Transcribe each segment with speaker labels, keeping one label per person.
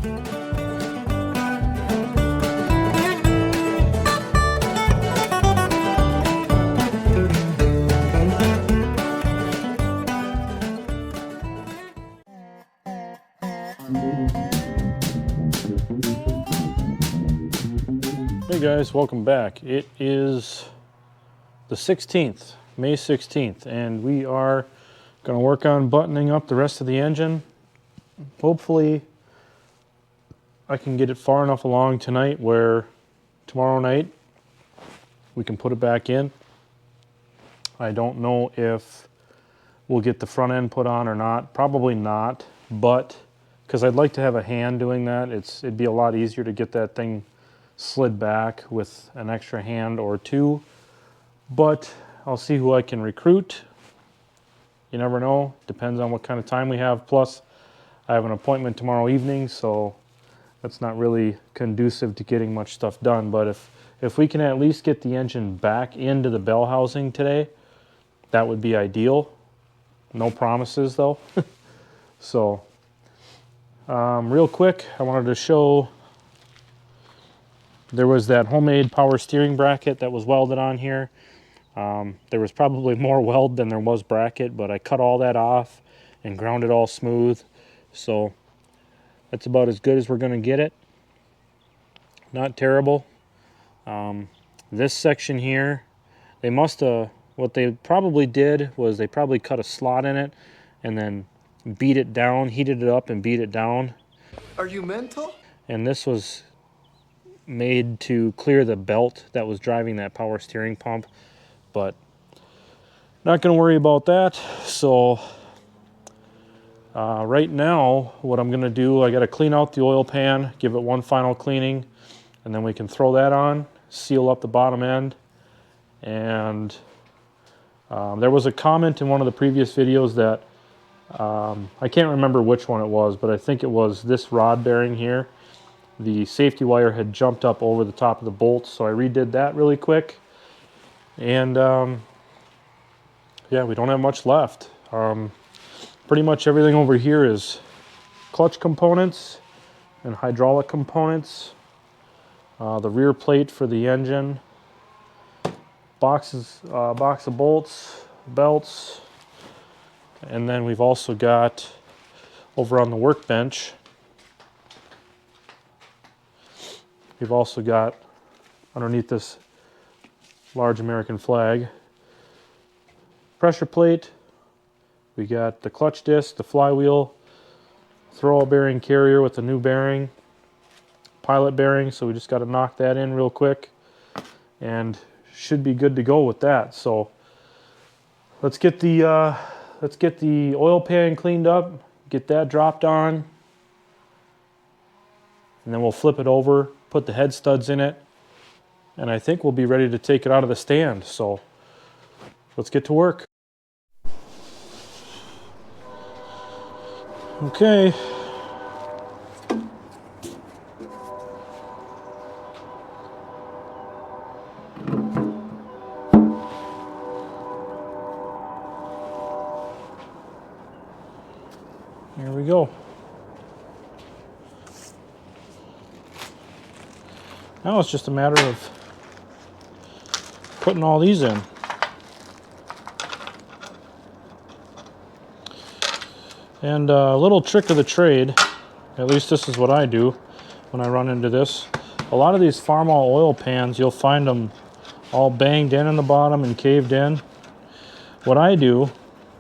Speaker 1: Hey guys, welcome back. It is the 16th, May 16th, and we are going to work on buttoning up the rest of the engine. Hopefully I can get it far enough along tonight where tomorrow night we can put it back in. I don't know if we'll get the front end put on or not. Probably not, but because I'd like to have a hand doing that. It'd be a lot easier to get that thing slid back with an extra hand or two, but I'll see who I can recruit. You never know, depends on what kind of time we have. Plus I have an appointment tomorrow evening, so that's not really conducive to getting much stuff done. But if we can at least get the engine back into the bell housing today, that would be ideal. No promises though. So real quick, I wanted to show. There was that homemade power steering bracket that was welded on here. There was probably more weld than there was bracket, but I cut all that off and ground it all smooth. So that's about as good as we're going to get it. Not terrible. This section here, they must have, what they probably did was they probably cut a slot in it and then beat it down, heated it up and beat it down.
Speaker 2: Are you mental?
Speaker 1: And this was made to clear the belt that was driving that power steering pump, but not going to worry about that. So right now what I'm going to do, I got to clean out the oil pan, give it one final cleaning, and then we can throw that on, seal up the bottom end. And there was a comment in one of the previous videos that I can't remember which one it was, but I think it was this rod bearing here. The safety wire had jumped up over the top of the bolt, so I redid that really quick. And yeah, we don't have much left. Pretty much everything over here is clutch components and hydraulic components. The rear plate for the engine, box of bolts, belts, and then we've also got over on the workbench, we've also got underneath this large American flag, pressure plate. We got the clutch disc, the flywheel, throwout bearing carrier with the new bearing, pilot bearing, so we just got to knock that in real quick and should be good to go with that. So let's get the oil pan cleaned up, get that dropped on, and then we'll flip it over, put the head studs in it, and I think we'll be ready to take it out of the stand. So let's get to work. Okay. Here we go. Now it's just a matter of putting all these in. And a little trick of the trade, at least this is what I do when I run into this. A lot of these Farmall oil pans, you'll find them all banged in the bottom and caved in. What I do,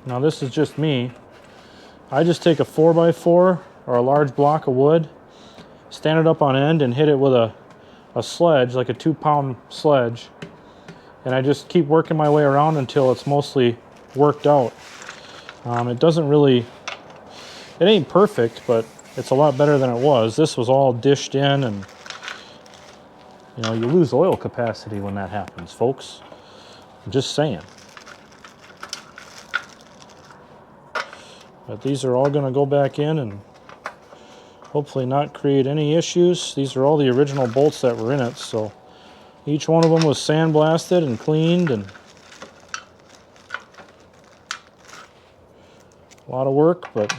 Speaker 1: now this is just me, I just take a 4x4 or a large block of wood, stand it up on end and hit it with a sledge, like a 2-pound sledge, and I just keep working my way around until it's mostly worked out. It doesn't really, it ain't perfect, but it's a lot better than it was. This was all dished in, and you know, you lose oil capacity when that happens, folks. I'm just saying. But these are all going to go back in and hopefully not create any issues. These are all the original bolts that were in it, so each one of them was sandblasted and cleaned, and a lot of work, but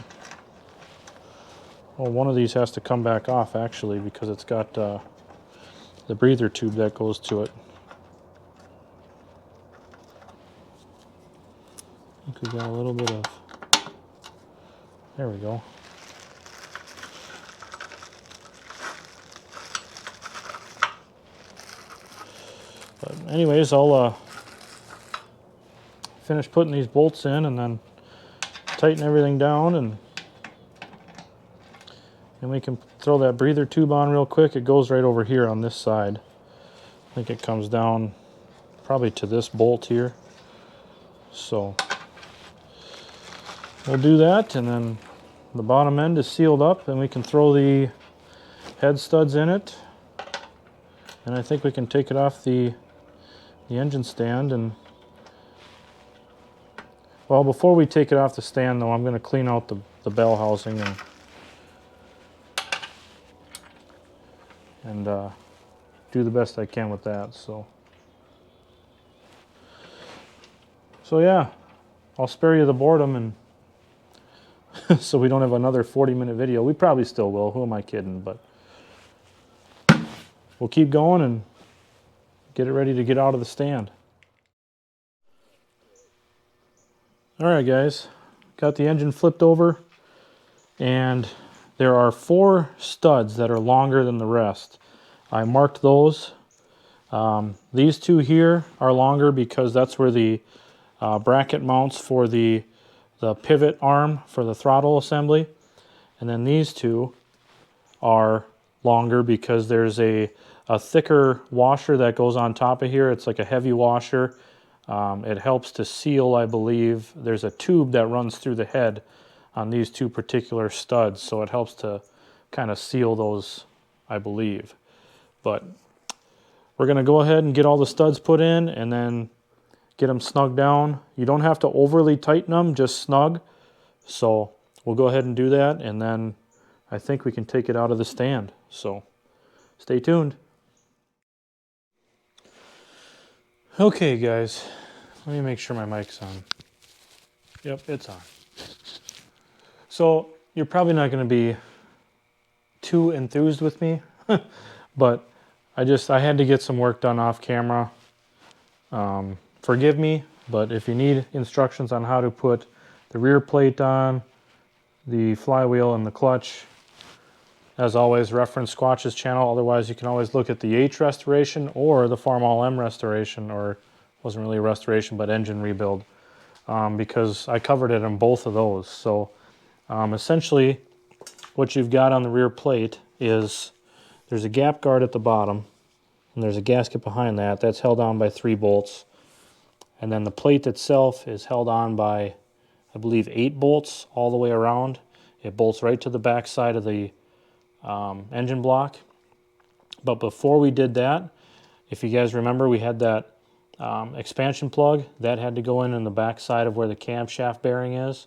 Speaker 1: Well, one of these has to come back off actually because it's got the breather tube that goes to it. I think we got a little bit of, there we go. But anyways, I'll finish putting these bolts in and then tighten everything down, and we can throw that breather tube on real quick. It goes right over here on this side. I think it comes down probably to this bolt here. So we'll do that, and then the bottom end is sealed up, and we can throw the head studs in it, and I think we can take it off the engine stand. And well, before we take it off the stand though, I'm going to clean out the bell housing and do the best I can with that. So yeah, I'll spare you the boredom, and so we don't have another 40-minute video. We probably still will. Who am I kidding? But we'll keep going and get it ready to get out of the stand. All right, guys, got the engine flipped over, and there are 4 studs that are longer than the rest. I marked those. These 2 here are longer because that's where the bracket mounts for the pivot arm for the throttle assembly. And then these 2 are longer because there's a thicker washer that goes on top of here. It's like a heavy washer. It helps to seal, I believe. There's a tube that runs through the head on these 2 particular studs, so it helps to kind of seal those, I believe. But we're going to go ahead and get all the studs put in and then get them snugged down. You don't have to overly tighten them, just snug. So we'll go ahead and do that, and then I think we can take it out of the stand. So stay tuned. Okay, guys, let me make sure my mic's on. Yep, it's on. So you're probably not going to be too enthused with me, but I had to get some work done off camera. Forgive me, but if you need instructions on how to put the rear plate on, the flywheel, and the clutch, as always, reference Squatch's channel. Otherwise, you can always look at the H restoration or the Farmall M restoration, or wasn't really a restoration, but engine rebuild, because I covered it in both of those. So essentially, what you've got on the rear plate is there's a gap guard at the bottom, and there's a gasket behind that. That's held on by 3 bolts. And then the plate itself is held on by, I believe, 8 bolts all the way around. It bolts right to the back side of the engine block. But before we did that, if you guys remember, we had that expansion plug that had to go in the back side of where the camshaft bearing is.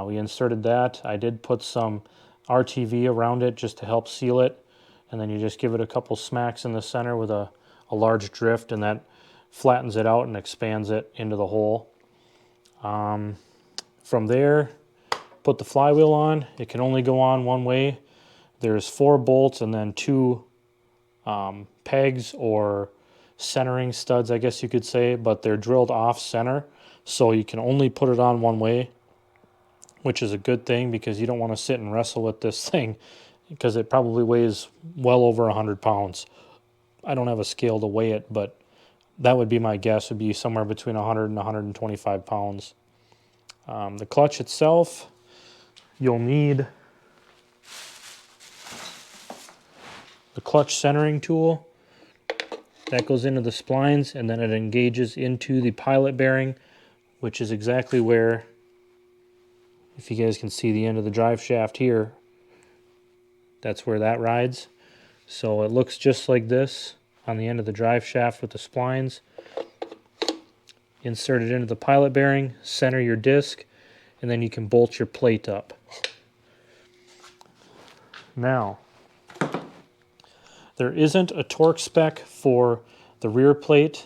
Speaker 1: We inserted that. I did put some RTV around it just to help seal it, and then you just give it a couple smacks in the center with a large drift, and that flattens it out and expands it into the hole. From there, put the flywheel on. It can only go on one way. There's 4 bolts and then 2 pegs or centering studs, I guess you could say, but they're drilled off center, so you can only put it on one way, which is a good thing because you don't want to sit and wrestle with this thing because it probably weighs well over 100 pounds. I don't have a scale to weigh it, but that would be my guess, would be somewhere between 100 and 125 pounds. The clutch itself, you'll need the clutch centering tool. That goes into the splines, and then it engages into the pilot bearing, which is exactly where, if you guys can see the end of the drive shaft here, that's where that rides. So it looks just like this on the end of the drive shaft with the splines. Insert it into the pilot bearing, center your disc, and then you can bolt your plate up. Now, there isn't a torque spec for the rear plate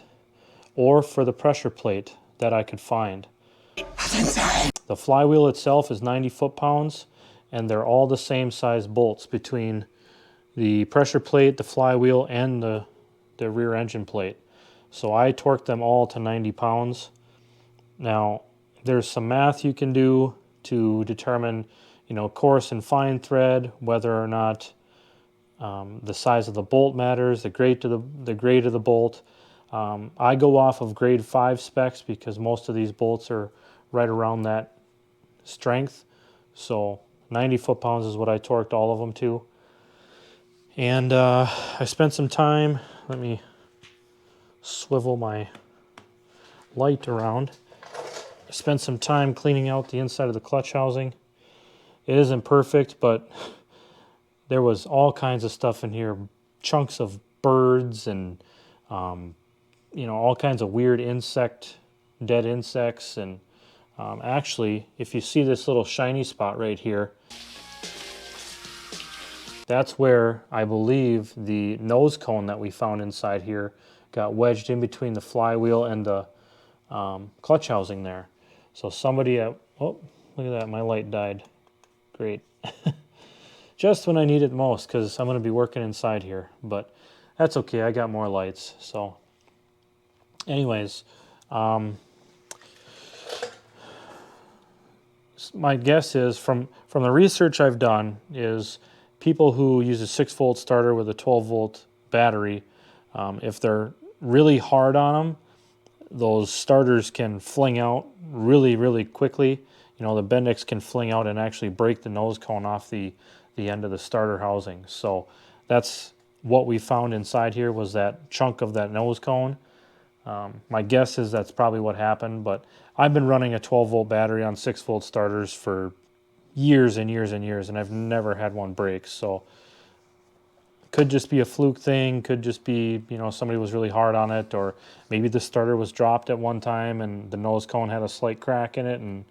Speaker 1: or for the pressure plate that I could find. The flywheel itself is 90 foot-pounds, and they're all the same size bolts between the pressure plate, the flywheel, and the rear engine plate. So I torqued them all to 90 pounds. Now, there's some math you can do to determine, coarse and fine thread, whether or not the size of the bolt matters, the grade of the bolt. I go off of grade 5 specs because most of these bolts are right around that strength. So 90 foot-pounds is what I torqued all of them to. And I spent some time, let me swivel my light around. I spent some time cleaning out the inside of the clutch housing. It isn't perfect, but there was all kinds of stuff in here, chunks of birds and all kinds of weird dead insects. And actually, if you see this little shiny spot right here, that's where I believe the nose cone that we found inside here got wedged in between the flywheel and the clutch housing there. So somebody oh, look at that, my light died. Great. Just when I need it most, because I'm going to be working inside here. But that's okay, I got more lights. So anyways, my guess is from the research I've done is people who use a 6-volt starter with a 12-volt battery, if they're really hard on them, those starters can fling out really, really quickly. The Bendix can fling out and actually break the nose cone off the end of the starter housing. So that's what we found inside here, was that chunk of that nose cone. My guess is that's probably what happened, but I've been running a 12-volt battery on 6-volt starters for years and years and years, and I've never had one break. So could just be a fluke thing, could just be, somebody was really hard on it, or maybe the starter was dropped at one time and the nose cone had a slight crack in it, and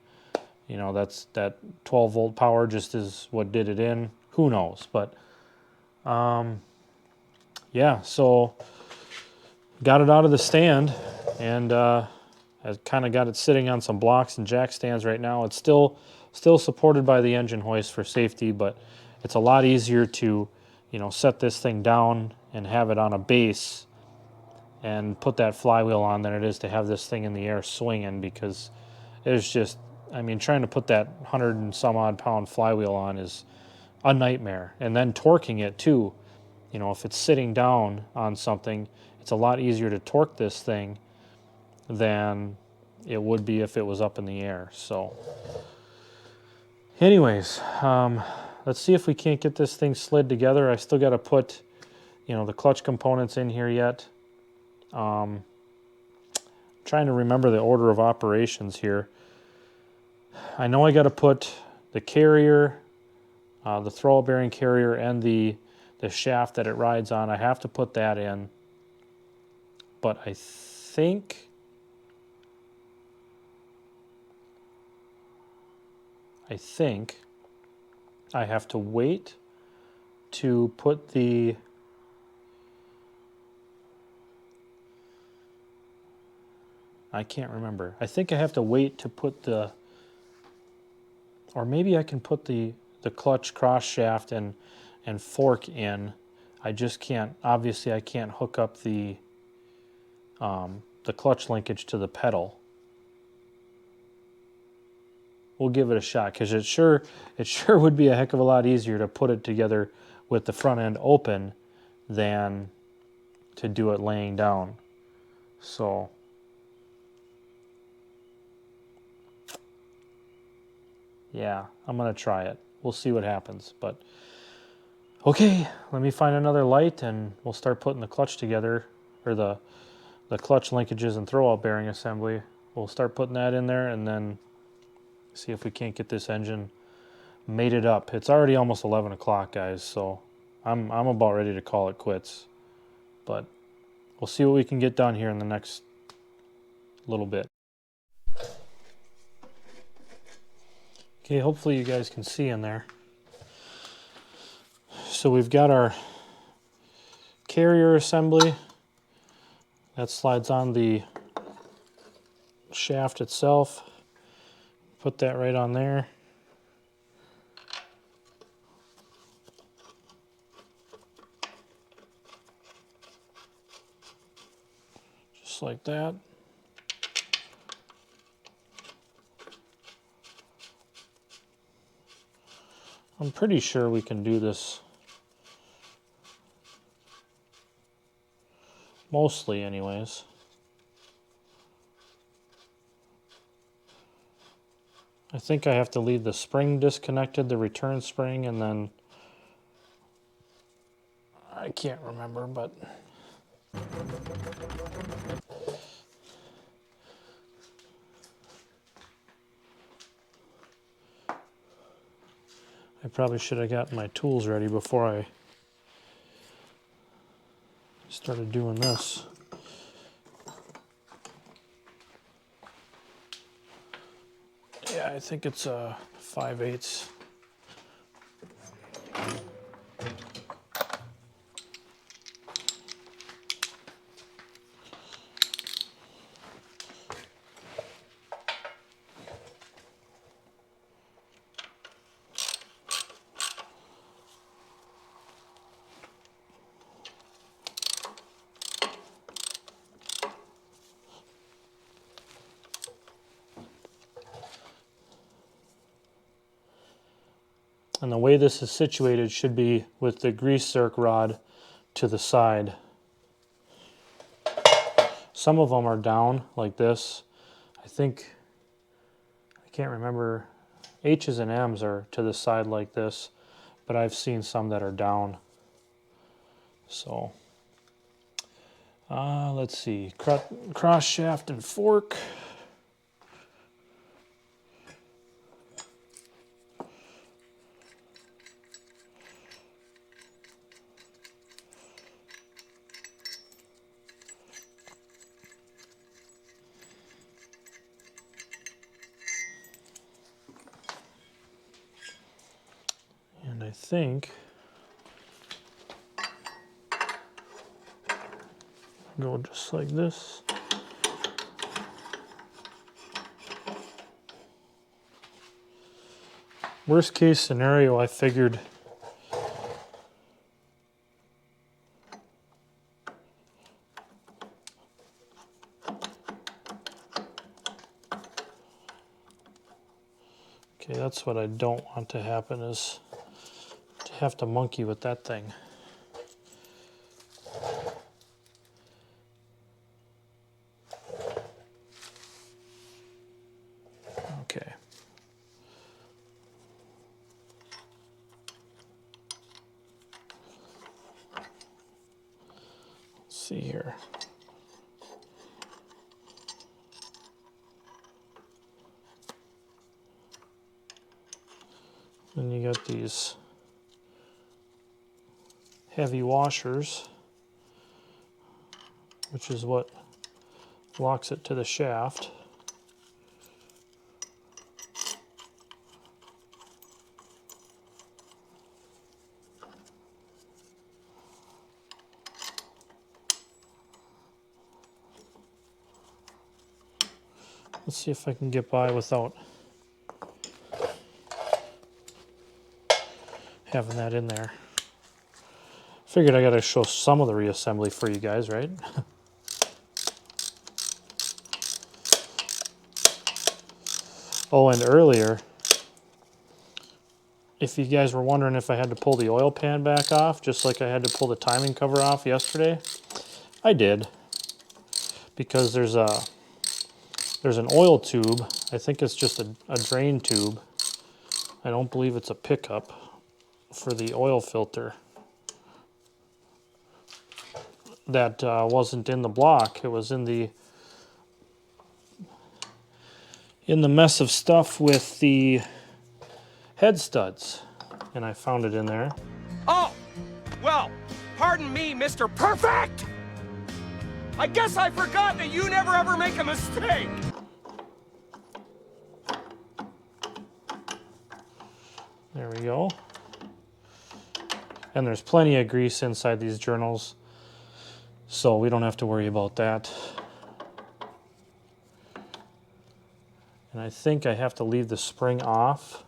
Speaker 1: that's that 12-volt power just is what did it in. Who knows? But yeah, so got it out of the stand, and I kind of got it sitting on some blocks and jack stands right now. It's still supported by the engine hoist for safety, but it's a lot easier to set this thing down and have it on a base and put that flywheel on than it is to have this thing in the air swinging, because it's just, trying to put that 100 and some odd pound flywheel on is a nightmare. And then torquing it too, if it's sitting down on something, it's a lot easier to torque this thing than it would be if it was up in the air. So anyways, let's see if we can't get this thing slid together. I still got to put, the clutch components in here yet. Trying to remember the order of operations here. I know I got to put the carrier, the throwout bearing carrier, and the shaft that it rides on. I have to put that in. But I think I have to wait to put the I can't remember. I think I have to wait to put the, or maybe I can put the clutch cross shaft and fork in. I just can't, obviously I can't hook up the clutch linkage to the pedal. We'll give it a shot, because it sure would be a heck of a lot easier to put it together with the front end open than to do it laying down. So yeah, I'm gonna try it. We'll see what happens. But okay, let me find another light and we'll start putting the clutch together, or the clutch linkages and throwout bearing assembly. We'll start putting that in there and then see if we can't get this engine mated up. It's already almost 11 o'clock, guys, so I'm about ready to call it quits. But we'll see what we can get done here in the next little bit. Okay, hopefully you guys can see in there. So we've got our carrier assembly that slides on the shaft itself. Put that right on there. just like that. I'm pretty sure we can do this mostly anyways. I think I have to leave the spring disconnected, the return spring, and then I can't remember, but I probably should have gotten my tools ready before I started doing this. Yeah, I think it's 5/8. And the way this is situated should be with the grease zerk rod to the side. Some of them are down like this. I can't remember, H's and M's are to the side like this, but I've seen some that are down. So, let's see, cross shaft and fork. And I think go just like this. Worst case scenario, I figured okay, that's what I don't want to happen, is to have to monkey with that thing. Okay. Let's see here. Then you got these heavy washers, which is what locks it to the shaft. Let's see if I can get by without having that in there. Figured I gotta show some of the reassembly for you guys, right? Oh, and earlier, if you guys were wondering if I had to pull the oil pan back off, just like I had to pull the timing cover off yesterday, I did. Because there's an oil tube. I think it's just a drain tube. I don't believe it's a pickup for the oil filter. That wasn't in the block. It was in the mess of stuff with the head studs, and I found it in there.
Speaker 3: Oh, well, pardon me, Mr. Perfect. I guess I forgot that you never ever make a mistake.
Speaker 1: There we go. And there's plenty of grease inside these journals, so we don't have to worry about that. And I think I have to leave the spring off.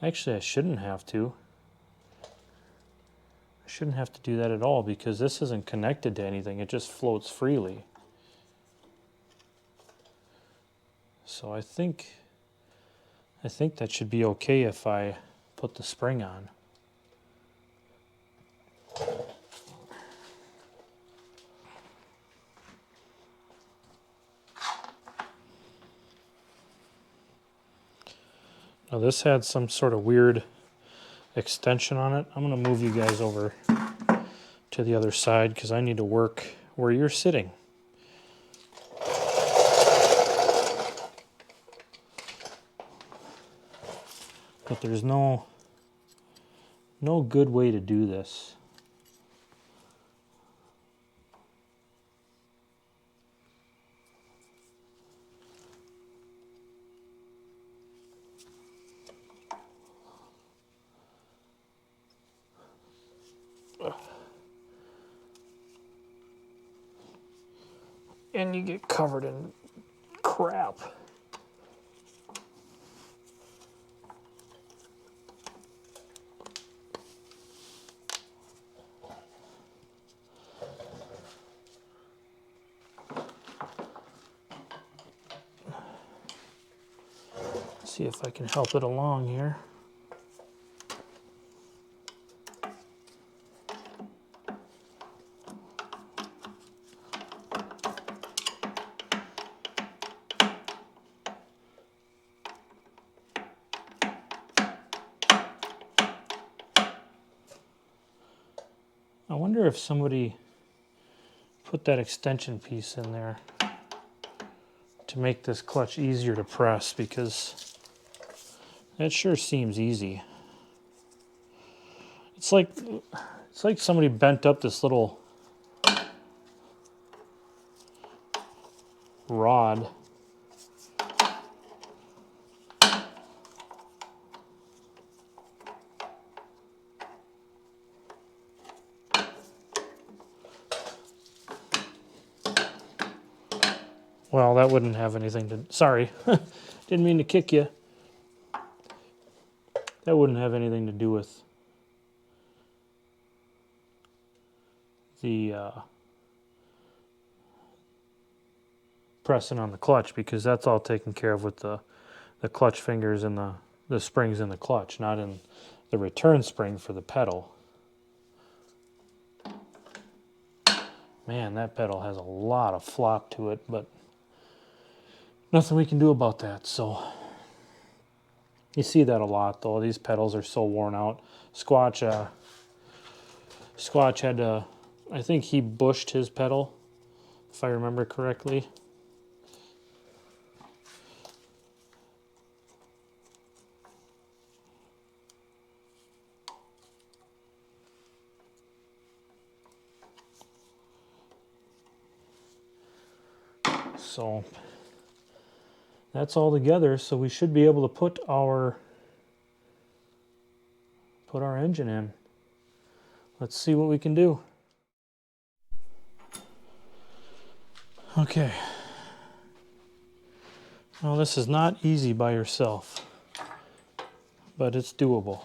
Speaker 1: Actually, I shouldn't have to. I shouldn't have to do that at all because this isn't connected to anything. It just floats freely. So I think that should be okay if I put the spring on. Now this had some sort of weird extension on it. I'm going to move you guys over to the other side because I need to work where you're sitting. But there's no good way to do this. And you get covered in crap. See if I can help it along here. I wonder if somebody put that extension piece in there to make this clutch easier to press, because it sure seems easy. It's like somebody bent up this little rod. Well, that wouldn't have anything to... Sorry, didn't mean to kick you. That wouldn't have anything to do with the pressing on the clutch, because that's all taken care of with the clutch fingers and the springs in the clutch, not in the return spring for the pedal. Man, that pedal has a lot of flop to it, but nothing we can do about that. So you see that a lot, though. These pedals are so worn out. Squatch had to, I think he bushed his pedal, if I remember correctly. So that's all together, so we should be able to put our engine in. Let's see what we can do. Okay. Well, this is not easy by yourself, but it's doable.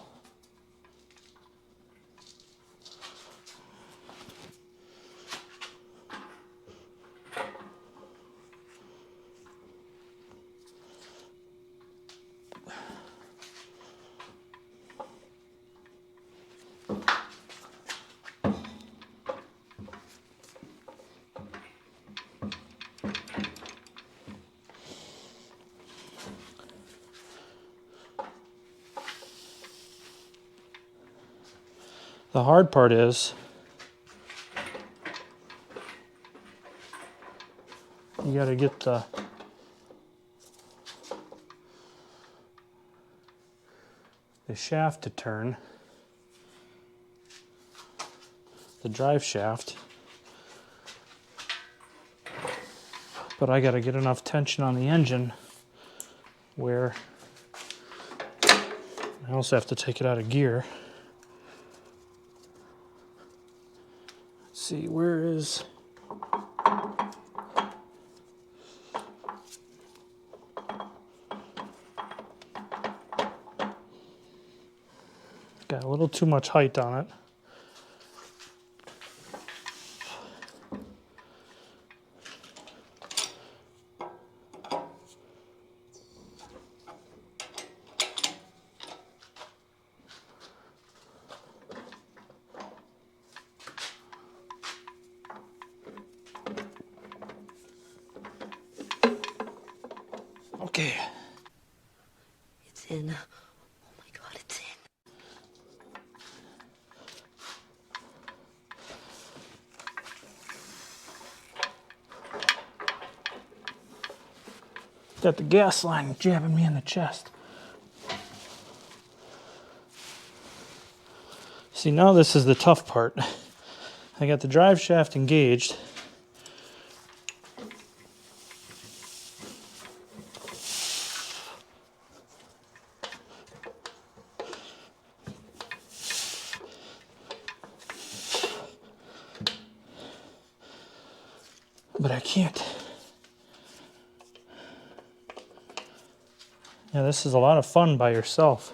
Speaker 1: The hard part is you got to get the shaft to turn, the drive shaft, but I got to get enough tension on the engine where I also have to take it out of gear. See, where is... Got a little too much height on it.
Speaker 4: in. Oh my God, it's in.
Speaker 1: Got the gas line jabbing me in the chest. See, now this is the tough part. I got the drive shaft engaged. But I can't. Yeah, this is a lot of fun by yourself.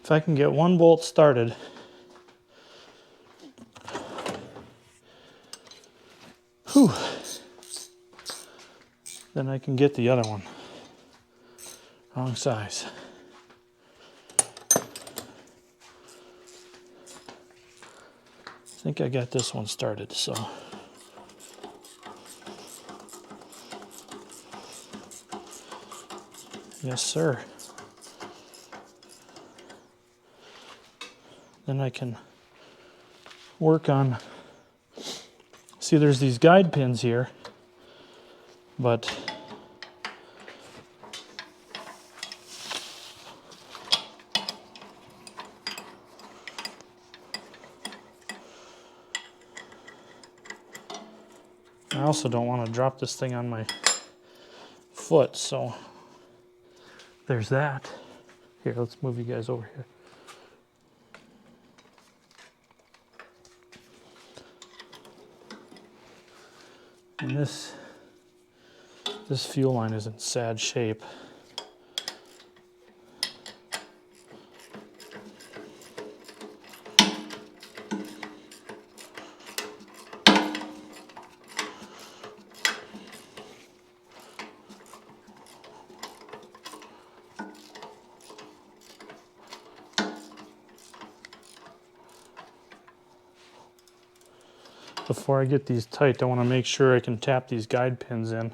Speaker 1: If I can get one bolt started, whew, then I can get the other one. Wrong size. I think I got this one started, so. Yes, sir. Then I can work on, see there's these guide pins here, but I also don't want to drop this thing on my foot, so there's that. Here, let's move you guys over here. And this fuel line is in sad shape. Before I get these tight, I want to make sure I can tap these guide pins in.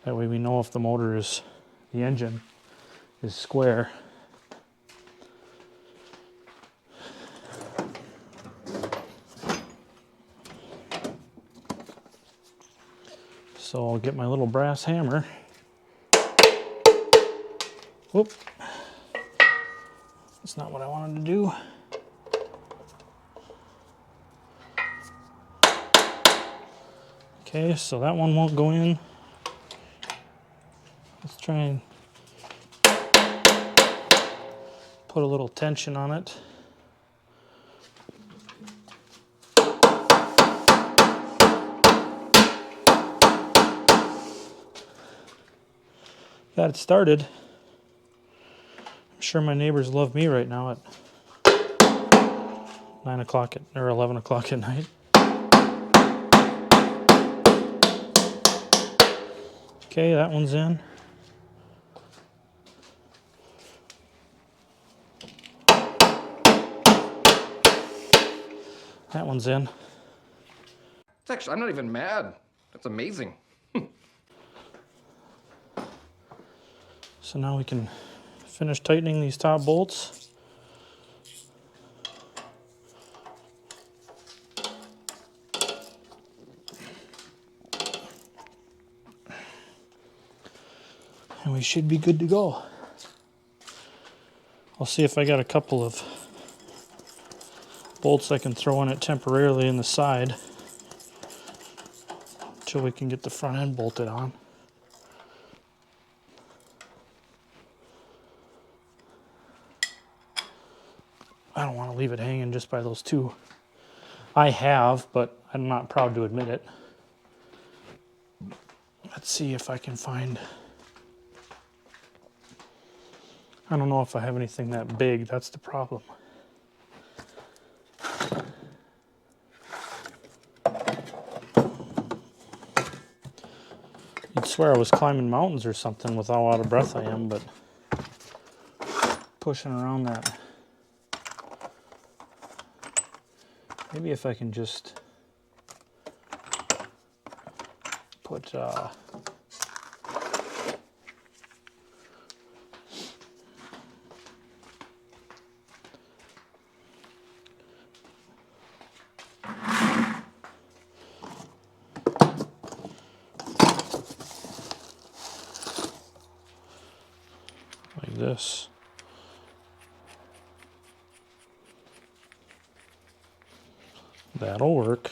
Speaker 1: That way we know if the motor is, the engine is square. So I'll get my little brass hammer. Whoop. That's not what I wanted to do. Okay, so that one won't go in. Let's try and put a little tension on it. Got it started. I'm sure my neighbors love me right now at 9 o'clock or 11 o'clock at night. Okay, that one's in. That one's in.
Speaker 3: It's actually, I'm not even mad. That's amazing.
Speaker 1: So now we can finish tightening these top bolts. And we should be good to go. I'll see if I got a couple of bolts I can throw in it temporarily in the side until we can get the front end bolted on. I don't want to leave it hanging just by those two. I have, but I'm not proud to admit it. Let's see if I can find... I don't know if I have anything that big, that's the problem. You'd swear I was climbing mountains or something with how out of breath I am, but pushing around that. Maybe if I can just put like this. That'll work.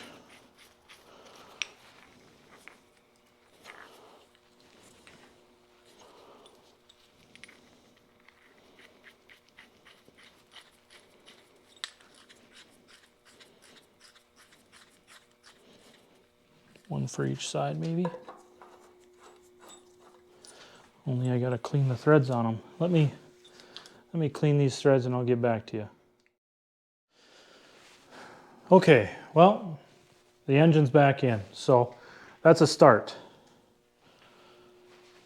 Speaker 1: One for each side, maybe. Only I gotta clean the threads on them. Let me clean these threads and I'll get back to you. Okay, well, the engine's back in, so that's a start.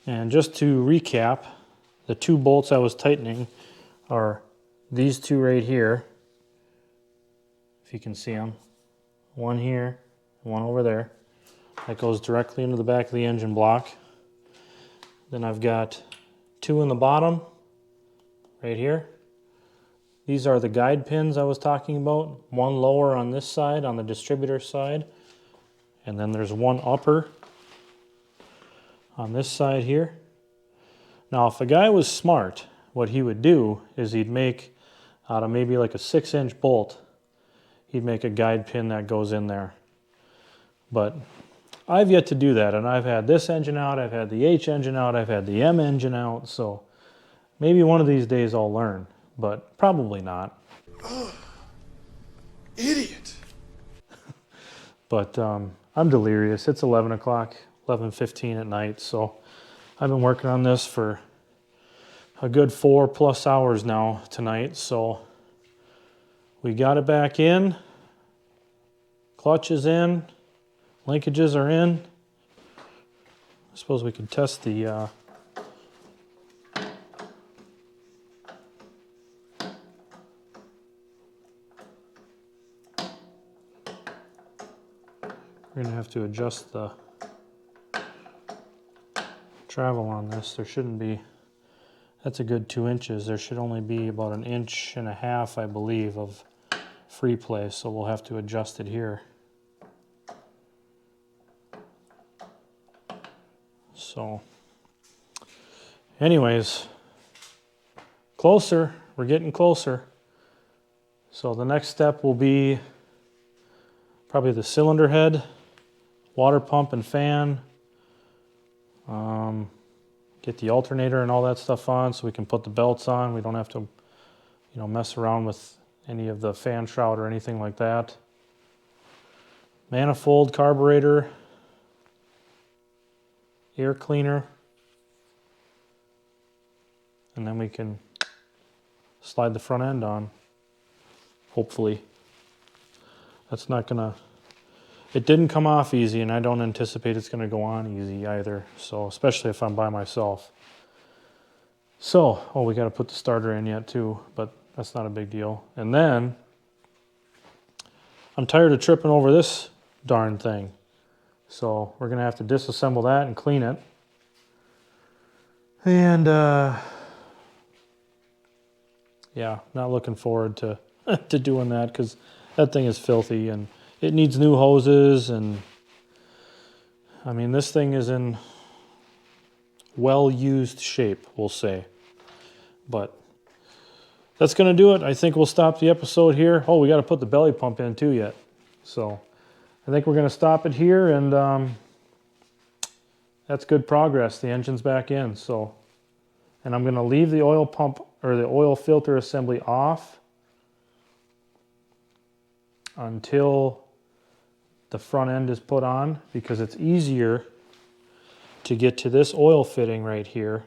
Speaker 1: And just to recap, the 2 bolts I was tightening are these 2 right here, if you can see them. One here, one over there. That goes directly into the back of the engine block. Then I've got 2 in the bottom, right here. These are the guide pins I was talking about. One lower on this side, on the distributor side. And then there's one upper on this side here. Now, if a guy was smart, what he would do is he'd make, out of maybe like a 6-inch bolt, he'd make a guide pin that goes in there. But I've yet to do that, and I've had this engine out, I've had the H engine out, I've had the M engine out, so maybe one of these days I'll learn, but probably not.
Speaker 2: Idiot.
Speaker 1: But I'm delirious. It's 11 o'clock, 11:15 at night, so I've been working on this for a good 4+ hours now tonight, so we got it back in, clutch is in, linkages are in. I suppose we could test the we're going to have to adjust the travel on this. There shouldn't be, that's a good 2 inches. There should only be about 1.5 inches, I believe, of free play, so we'll have to adjust it here. So, anyways, closer, we're getting closer. So the next step will be probably the cylinder head, water pump and fan, get the alternator and all that stuff on so we can put the belts on. We don't have to, mess around with any of the fan shroud or anything like that. Manifold, carburetor, air cleaner, and then we can slide the front end on, hopefully. That's not gonna, it didn't come off easy, and I don't anticipate it's gonna go on easy either, so especially if I'm by myself. So, oh, we gotta put the starter in yet too, but that's not a big deal. And then, I'm tired of tripping over this darn thing. So we're gonna have to disassemble that and clean it. And yeah, not looking forward to to doing that because that thing is filthy and it needs new hoses, and I mean this thing is in well-used shape, we'll say. But that's gonna do it. I think we'll stop the episode here. Oh, we gotta put the belly pump in too yet. So I think we're gonna stop it here, and that's good progress. The engine's back in, so, and I'm gonna leave the oil pump or the oil filter assembly off until the front end is put on, because it's easier to get to this oil fitting right here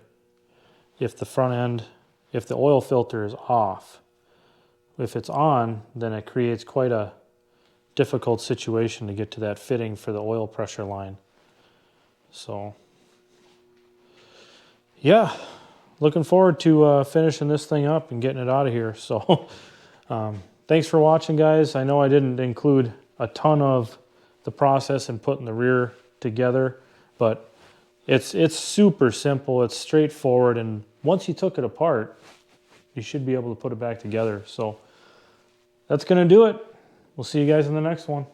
Speaker 1: if the front end, if the oil filter is off. If it's on, then it creates quite a difficult situation to get to that fitting for the oil pressure line. So yeah, looking forward to finishing this thing up and getting it out of here. So thanks for watching, guys. I know I didn't include a ton of the process in putting the rear together, but it's super simple. It's straightforward, and once you took it apart, you should be able to put it back together. So that's going to do it. We'll see you guys in the next one.